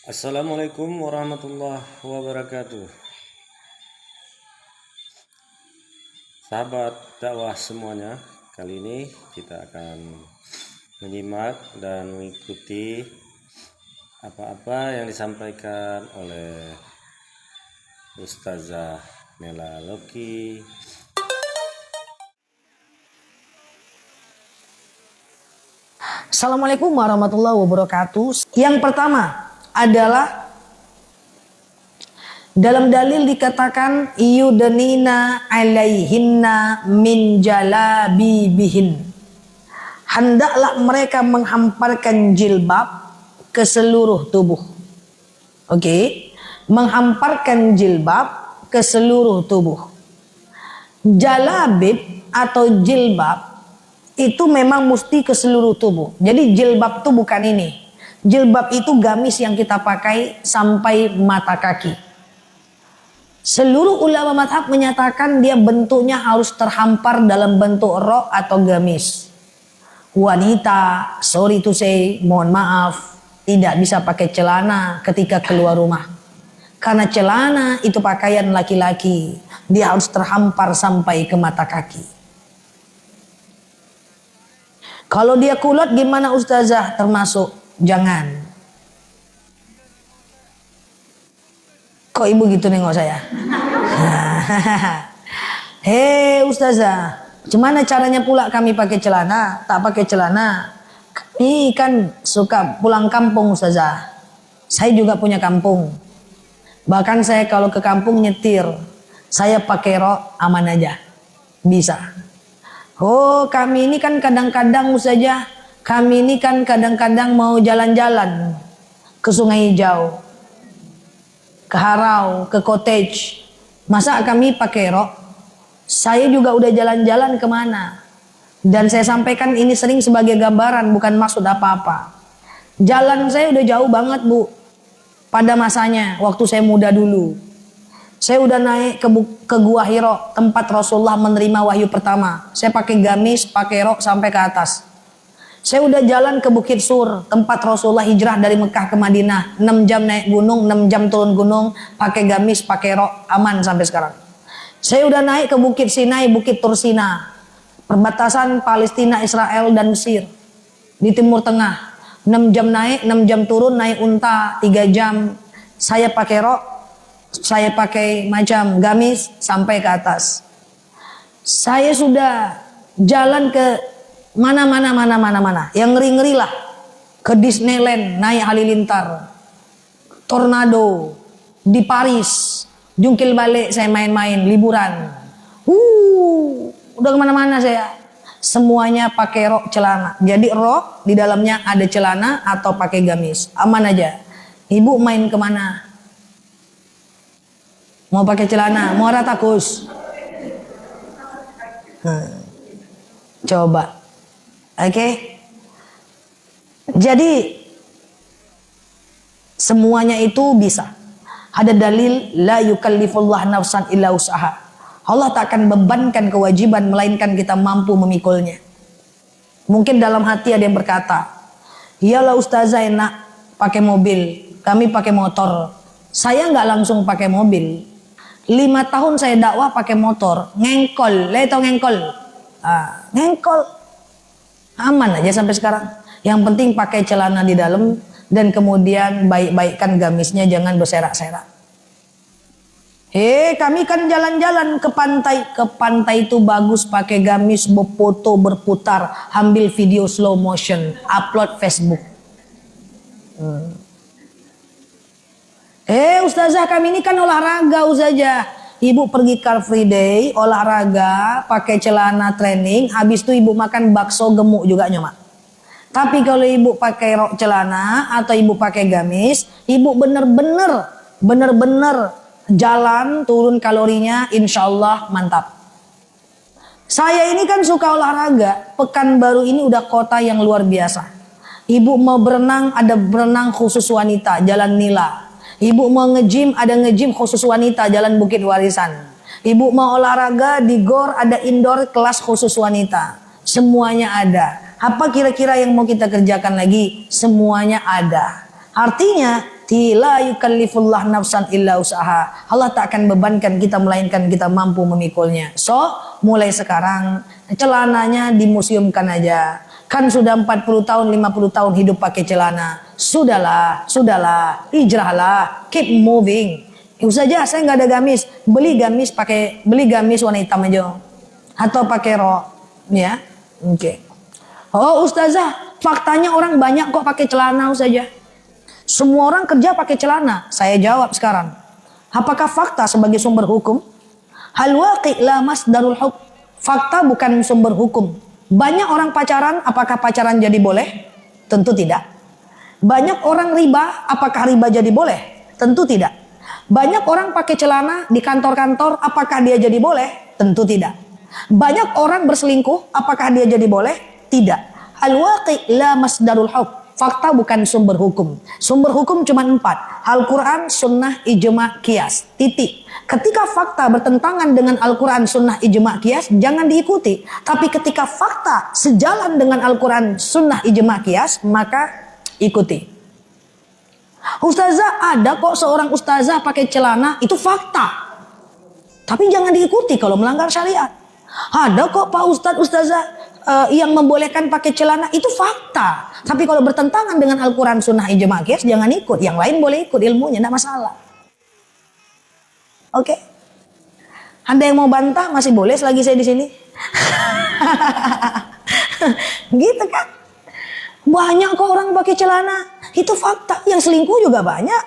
Assalamualaikum warahmatullahi wabarakatuh. Sahabat dakwah semuanya, kali ini kita akan menyimak dan mengikuti apa-apa yang disampaikan oleh Ustazah Nela Loki. Assalamualaikum warahmatullahi wabarakatuh. Yang pertama adalah dalam dalil dikatakan yudnina alaihinna min jalabibihin. Hendaklah mereka menghamparkan jilbab ke seluruh tubuh. Oke, menghamparkan jilbab ke seluruh tubuh. Jalabib atau jilbab itu memang mesti ke seluruh tubuh. Jadi jilbab itu bukan ini. Jilbab itu gamis yang kita pakai sampai mata kaki. Seluruh ulama mazhab menyatakan dia bentuknya harus terhampar dalam bentuk rok atau gamis. Wanita, sorry to say, mohon maaf, tidak bisa pakai celana ketika keluar rumah. Karena celana itu pakaian laki-laki. Dia harus terhampar sampai ke mata kaki. Kalau dia kulot gimana ustazah? Termasuk jangan. Kok ibu gitu nengok saya? Hei ustazah, gimana caranya pula kami pakai celana? Tak pakai celana. Kami kan suka pulang kampung ustazah. Saya juga punya kampung. Bahkan saya kalau ke kampung nyetir, saya pakai rok aman aja. Bisa. Oh, kami ini kan kadang-kadang saja, kami ini kan kadang-kadang mau jalan-jalan ke Sungai Hijau, ke Harau, ke cottage. Masa kami pakai rok? Saya juga udah jalan-jalan kemana. Dan saya sampaikan ini sering sebagai gambaran, bukan maksud apa-apa. Jalan saya udah jauh banget, Bu. Pada masanya, waktu saya muda dulu. Saya udah naik ke Gua Hiro, tempat Rasulullah menerima wahyu pertama. Saya pakai gamis, pakai rok sampai ke atas. Saya udah jalan ke Bukit Sur, tempat Rasulullah hijrah dari Mekah ke Madinah. 6 jam naik gunung, 6 jam turun gunung, pakai gamis, pakai rok, aman sampai sekarang. Saya udah naik ke Bukit Sinai, Bukit Tursina, perbatasan Palestina, Israel, dan Mesir. Di Timur Tengah. 6 jam naik, 6 jam turun, naik unta, 3 jam. Saya pakai rok, saya pakai macam gamis sampai ke atas. Saya sudah jalan ke mana. Yang ngeri-ngeri lah. Ke Disneyland, naik halilintar. Tornado. Di Paris. Jungkil balik saya main-main, liburan. Udah kemana-mana saya. Semuanya pakai rok celana. Jadi rok di dalamnya ada celana atau pakai gamis. Aman aja. Ibu main kemana? Mau pakai celana, mau ratakus. Coba. Oke. Jadi semuanya itu bisa. Ada dalil la yukallifullah nafsan illa usaha. Allah tak akan bebankan kewajiban melainkan kita mampu memikulnya. Mungkin dalam hati ada yang berkata, "Iyalah ustazah enak pakai mobil, kami pakai motor." Saya nggak langsung pakai mobil. 5 tahun saya dakwah pakai motor, ngengkol, tau ngengkol, ngengkol, aman aja sampai sekarang. Yang penting pakai celana di dalam dan kemudian baik-baikkan gamisnya, jangan berserak-serak. Kami kan jalan-jalan ke pantai itu bagus pakai gamis, berfoto, berputar, ambil video slow motion, upload Facebook. Ustazah kami ini kan olahraga ustazah. Ibu pergi Car Free Day, olahraga, pakai celana training, habis itu ibu makan bakso gemuk juga nyomak. Tapi kalau ibu pakai rok celana atau ibu pakai gamis, ibu bener-bener jalan, turun kalorinya, insya Allah mantap. Saya ini kan suka olahraga, Pekanbaru ini udah kota yang luar biasa. Ibu mau berenang, ada berenang khusus wanita, Jalan Nila. Ibu mau nge-gym, ada nge-gym khusus wanita, Jalan Bukit Warisan. Ibu mau olahraga, di GOR ada indoor kelas khusus wanita. Semuanya ada. Apa kira-kira yang mau kita kerjakan lagi? Semuanya ada. Artinya La yukallifullah nafsan illa usaha. Allah tak akan bebankan kita melainkan kita mampu memikulnya. So, mulai sekarang celananya dimuseumkan aja. Kan sudah 40 tahun, 50 tahun hidup pakai celana. Sudahlah, hijrahlah, keep moving. Saja saya nggak ada gamis, beli gamis warna hitam aja. Atau pakai rok, ya. Oke. Oh ustazah, faktanya orang banyak kok pakai celana saja. Semua orang kerja pakai celana. Saya jawab sekarang. Apakah fakta sebagai sumber hukum? Hal waqi' la masdarul hukm. Fakta bukan sumber hukum. Banyak orang pacaran, apakah pacaran jadi boleh? Tentu tidak. Banyak orang riba, apakah riba jadi boleh? Tentu tidak. Banyak orang pakai celana di kantor-kantor, apakah dia jadi boleh? Tentu tidak. Banyak orang berselingkuh, apakah dia jadi boleh? Tidak. Al-waqi' la masdarul hukm. Fakta bukan sumber hukum. Sumber hukum cuma 4. Al-Quran, Sunnah, Ijma', Qiyas. Titik. Ketika fakta bertentangan dengan Al-Quran, Sunnah, Ijma', Qiyas, jangan diikuti. Tapi ketika fakta sejalan dengan Al-Quran, Sunnah, Ijma', Qiyas, maka ikuti. Ustazah, ada kok seorang ustazah pakai celana, itu fakta. Tapi jangan diikuti kalau melanggar syariat. Ada kok Pak Ustadz, ustazah yang membolehkan pakai celana, itu fakta. Tapi kalau bertentangan dengan Al-Quran, Sunnah, Ijma', Qiyas, jangan ikut. Yang lain boleh ikut ilmunya, tidak masalah. Oke? Ada yang mau bantah masih boleh selagi saya di sini. Gitu kan? Banyak kok orang pakai celana, itu fakta. Yang selingkuh juga banyak.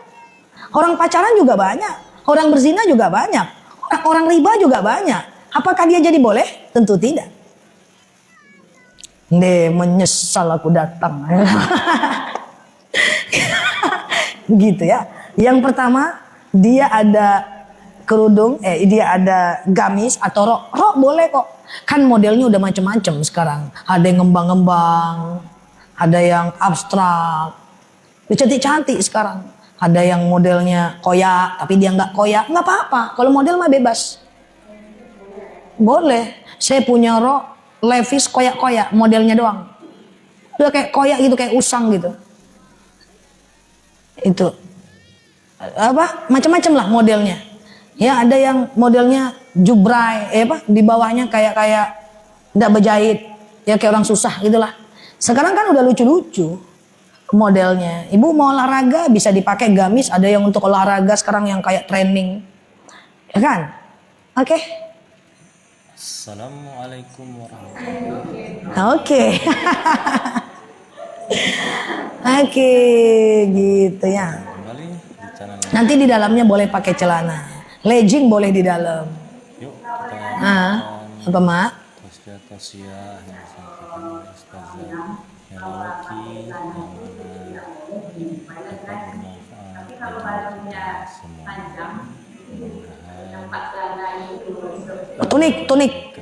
Orang pacaran juga banyak. Orang berzina juga banyak. Orang riba juga banyak. Apakah dia jadi boleh? Tentu tidak. Menyesal aku datang. Gitu ya. Yang pertama, dia ada kerudung, dia ada gamis atau rok. Rok boleh kok. Kan modelnya udah macam-macam sekarang. Ada yang ngembang-ngembang, ada yang abstrak. Cantik-cantik sekarang. Ada yang modelnya koyak, tapi dia nggak koyak. Nggak apa-apa. Kalau model mah bebas. Boleh. Saya punya rok Levi's koyak-koyak, modelnya doang. Udah kayak koyak gitu, kayak usang gitu. Itu. Apa? Macam-macam lah modelnya. Ya, ada yang modelnya jubrai, di bawahnya kayak enggak berjahit. Ya kayak orang susah gitulah. Sekarang kan udah lucu-lucu modelnya. Ibu mau olahraga bisa dipakai gamis, ada yang untuk olahraga sekarang yang kayak training. Ya kan? Oke. Assalamualaikum warahmatullahi wabarakatuh. Oke. Oke, gitu ya. Kembali di channel. Nanti di dalamnya boleh pakai celana. Legging boleh di dalam. Yuk kita Apa mak? tausiah yang disampaikan oleh Ustazah Melawaki yang mana dapat bermanfaat bagi kita semua.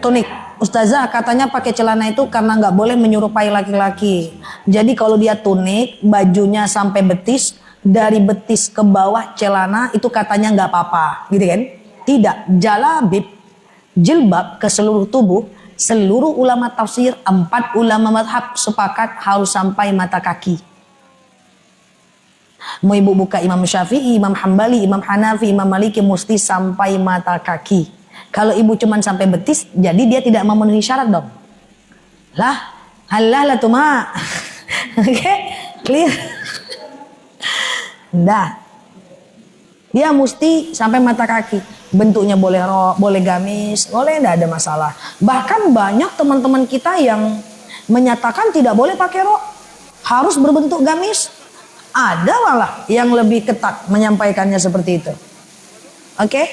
Tunik. Ustazah katanya pakai celana itu karena nggak boleh menyerupai laki-laki. Jadi kalau dia tunik, bajunya sampai betis, dari betis ke bawah celana itu katanya nggak apa-apa, gitu kan? Tidak. Jalabib, jilbab ke seluruh tubuh, seluruh ulama tafsir, 4 ulama madhab sepakat harus sampai mata kaki. Mau ibu buka Imam Syafi'i, Imam Hambali, Imam Hanafi, Imam Maliki mesti sampai mata kaki. Kalau ibu cuman sampai betis, jadi dia tidak memenuhi syarat dong. Lah, halah tuh mak. Oke, clear. Dah. Dia mesti sampai mata kaki. Bentuknya boleh rok, boleh gamis, boleh, enggak ada masalah. Bahkan banyak teman-teman kita yang menyatakan tidak boleh pakai rok, harus berbentuk gamis. Ada malah yang lebih ketat menyampaikannya seperti itu. Oke?